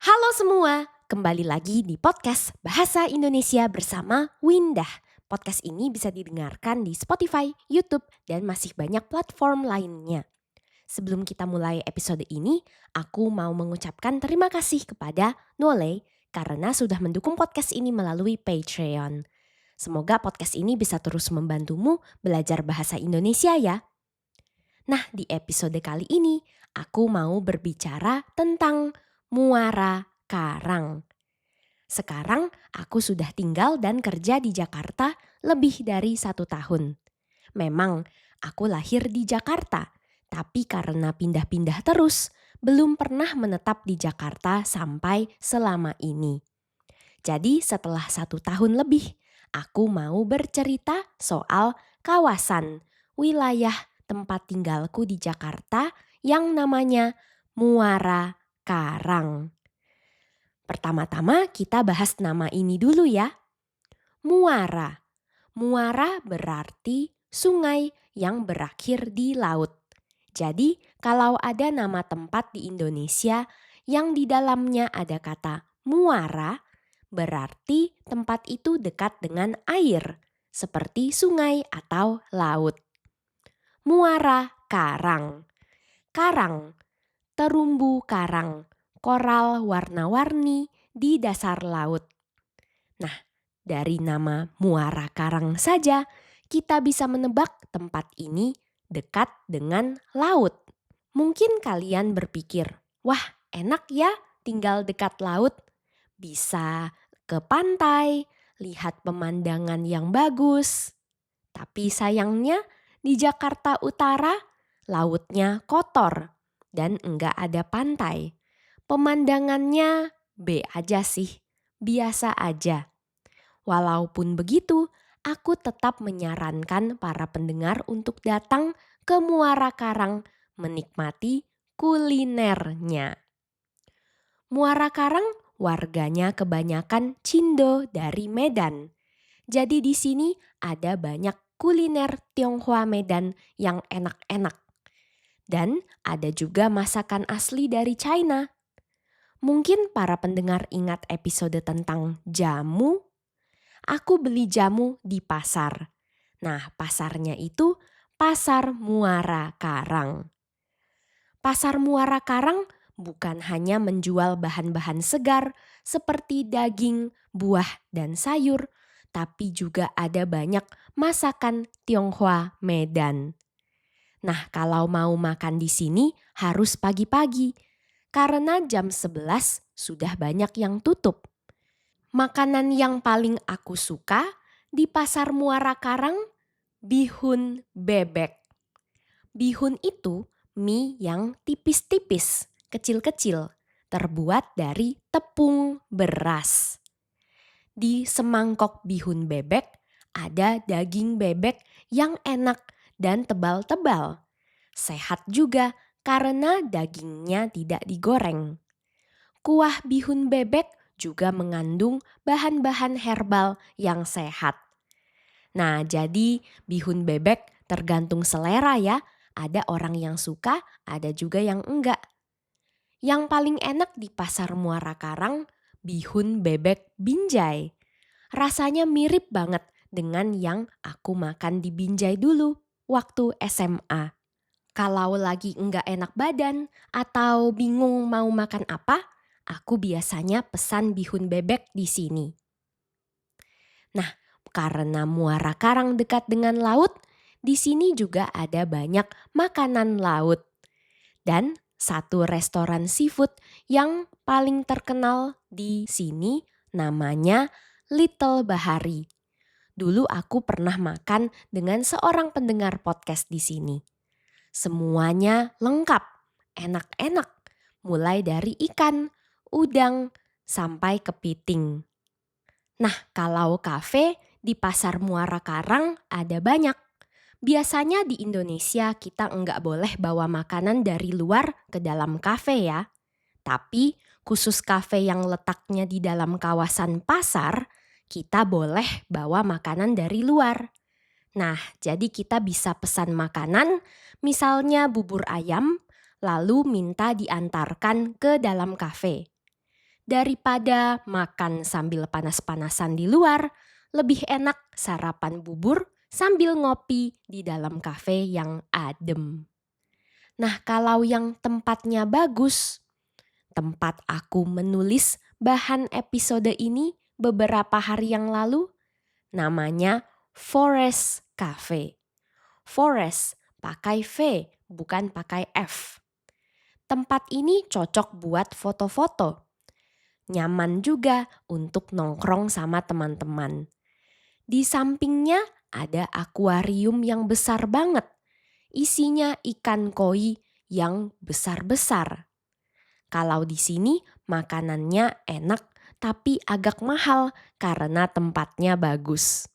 Halo semua, kembali lagi di podcast Bahasa Indonesia bersama Windah. Podcast ini bisa didengarkan di Spotify, YouTube, dan masih banyak platform lainnya. Sebelum kita mulai episode ini, aku mau mengucapkan terima kasih kepada Nole karena sudah mendukung podcast ini melalui Patreon. Semoga podcast ini bisa terus membantumu belajar bahasa Indonesia ya. Nah, di episode kali ini aku mau berbicara tentang muara karang. Sekarang aku sudah tinggal dan kerja di Jakarta lebih dari 1 tahun. Memang aku lahir di Jakarta, tapi karena pindah-pindah terus, belum pernah menetap di Jakarta sampai selama ini. Jadi setelah 1 tahun lebih, aku mau bercerita soal kawasan, wilayah tempat tinggalku di Jakarta yang namanya Muara Karang. Pertama-tama kita bahas nama ini dulu ya. Muara. Muara berarti sungai yang berakhir di laut. Jadi kalau ada nama tempat di Indonesia yang di dalamnya ada kata muara, berarti tempat itu dekat dengan air, seperti sungai atau laut. Muara karang. Karang, terumbu karang, koral warna-warni di dasar laut. Nah, dari nama Muara Karang saja, kita bisa menebak tempat ini dekat dengan laut. Mungkin kalian berpikir, wah enak ya tinggal dekat laut. Bisa ke pantai, lihat pemandangan yang bagus. Tapi sayangnya di Jakarta Utara, lautnya kotor dan enggak ada pantai. Pemandangannya B aja sih, biasa aja. Walaupun begitu, aku tetap menyarankan para pendengar untuk datang ke Muara Karang menikmati kulinernya. Muara Karang warganya kebanyakan Cindo dari Medan. Jadi di sini ada banyak kuliner Tionghoa Medan yang enak-enak. Dan ada juga masakan asli dari China. Mungkin para pendengar ingat episode tentang jamu. Aku beli jamu di pasar. Nah, pasarnya itu Pasar Muara Karang. Pasar Muara Karang bukan hanya menjual bahan-bahan segar seperti daging, buah, dan sayur, tapi juga ada banyak masakan Tionghoa Medan. Nah, kalau mau makan di sini harus pagi-pagi, karena jam 11 sudah banyak yang tutup. Makanan yang paling aku suka di Pasar Muara Karang, bihun bebek. Bihun itu mie yang tipis-tipis, kecil-kecil, terbuat dari tepung beras. Di semangkok bihun bebek ada daging bebek yang enak dan tebal-tebal. Sehat juga karena dagingnya tidak digoreng. Kuah bihun bebek juga mengandung bahan-bahan herbal yang sehat. Nah, jadi bihun bebek tergantung selera ya. Ada orang yang suka, ada juga yang enggak. Yang paling enak di Pasar Muara Karang, bihun bebek Binjai. Rasanya mirip banget dengan yang aku makan di Binjai dulu waktu SMA. Kalau lagi enggak enak badan atau bingung mau makan apa, aku biasanya pesan bihun bebek di sini. Nah, karena Muara Karang dekat dengan laut, di sini juga ada banyak makanan laut. Dan satu restoran seafood yang paling terkenal di sini namanya Little Bahari. Dulu aku pernah makan dengan seorang pendengar podcast di sini. Semuanya lengkap, enak-enak, mulai dari ikan, udang, sampai kepiting. Nah, kalau kafe di Pasar Muara Karang ada banyak. Biasanya di Indonesia kita enggak boleh bawa makanan dari luar ke dalam kafe ya. Tapi khusus kafe yang letaknya di dalam kawasan pasar, kita boleh bawa makanan dari luar. Nah, jadi kita bisa pesan makanan, misalnya bubur ayam, lalu minta diantarkan ke dalam kafe. Daripada makan sambil panas-panasan di luar, lebih enak sarapan bubur sambil ngopi di dalam kafe yang adem. Nah, kalau yang tempatnya bagus, tempat aku menulis bahan episode ini beberapa hari yang lalu, namanya Forest Cafe. Forest pakai V, bukan pakai F. Tempat ini cocok buat foto-foto. Nyaman juga untuk nongkrong sama teman-teman. Di sampingnya ada akuarium yang besar banget. Isinya ikan koi yang besar-besar. Kalau di sini makanannya enak tapi agak mahal karena tempatnya bagus.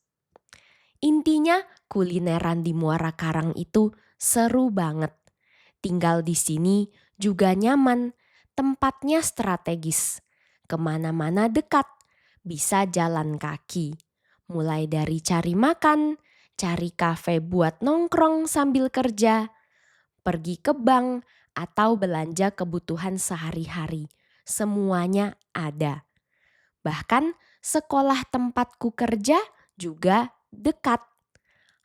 Intinya kulineran di Muara Karang itu seru banget. Tinggal di sini juga nyaman, tempatnya strategis. Kemana-mana dekat, bisa jalan kaki. Mulai dari cari makan, cari kafe buat nongkrong sambil kerja, pergi ke bank, atau belanja kebutuhan sehari-hari. Semuanya ada. Bahkan sekolah tempatku kerja juga dekat.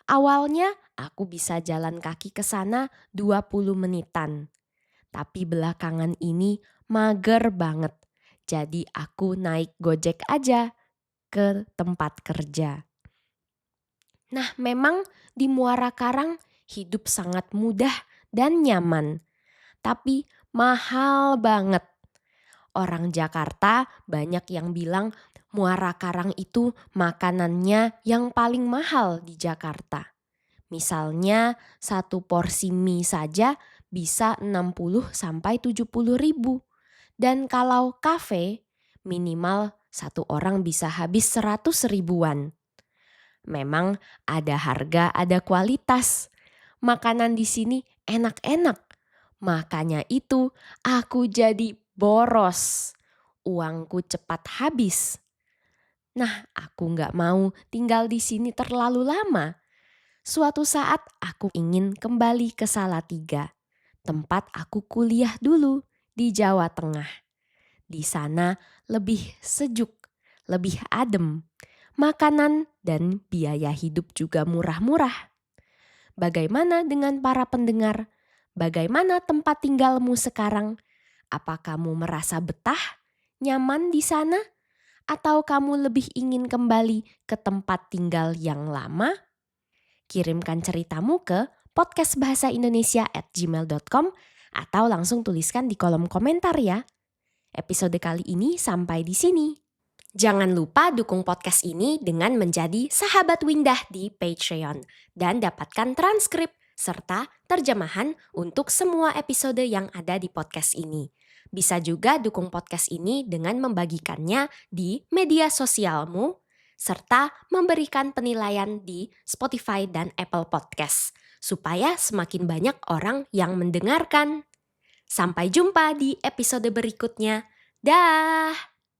Awalnya aku bisa jalan kaki ke sana 20 menitan. Tapi belakangan ini mager banget. Jadi aku naik Gojek aja ke tempat kerja. Nah, memang di Muara Karang hidup sangat mudah dan nyaman. Tapi mahal banget. Orang Jakarta banyak yang bilang Muara Karang itu makanannya yang paling mahal di Jakarta. Misalnya satu porsi mie saja bisa 60 sampai 70 ribu. Dan kalau kafe minimal satu orang bisa habis 100 ribuan. Memang ada harga, ada kualitas. Makanan di sini enak-enak. Makanya itu aku jadi boros. Uangku cepat habis. Nah, aku nggak mau tinggal di sini terlalu lama. Suatu saat aku ingin kembali ke Salatiga, tempat aku kuliah dulu di Jawa Tengah. Di sana lebih sejuk, lebih adem. Makanan dan biaya hidup juga murah-murah. Bagaimana dengan para pendengar? Bagaimana tempat tinggalmu sekarang? Apa kamu merasa betah, nyaman di sana? Atau kamu lebih ingin kembali ke tempat tinggal yang lama? Kirimkan ceritamu ke podcastbahasaindonesia@gmail.com atau langsung tuliskan di kolom komentar ya. Episode kali ini sampai di sini. Jangan lupa dukung podcast ini dengan menjadi sahabat Windah di Patreon dan dapatkan transkrip serta terjemahan untuk semua episode yang ada di podcast ini. Bisa juga dukung podcast ini dengan membagikannya di media sosialmu serta memberikan penilaian di Spotify dan Apple Podcast supaya semakin banyak orang yang mendengarkan. Sampai jumpa di episode berikutnya. Dah!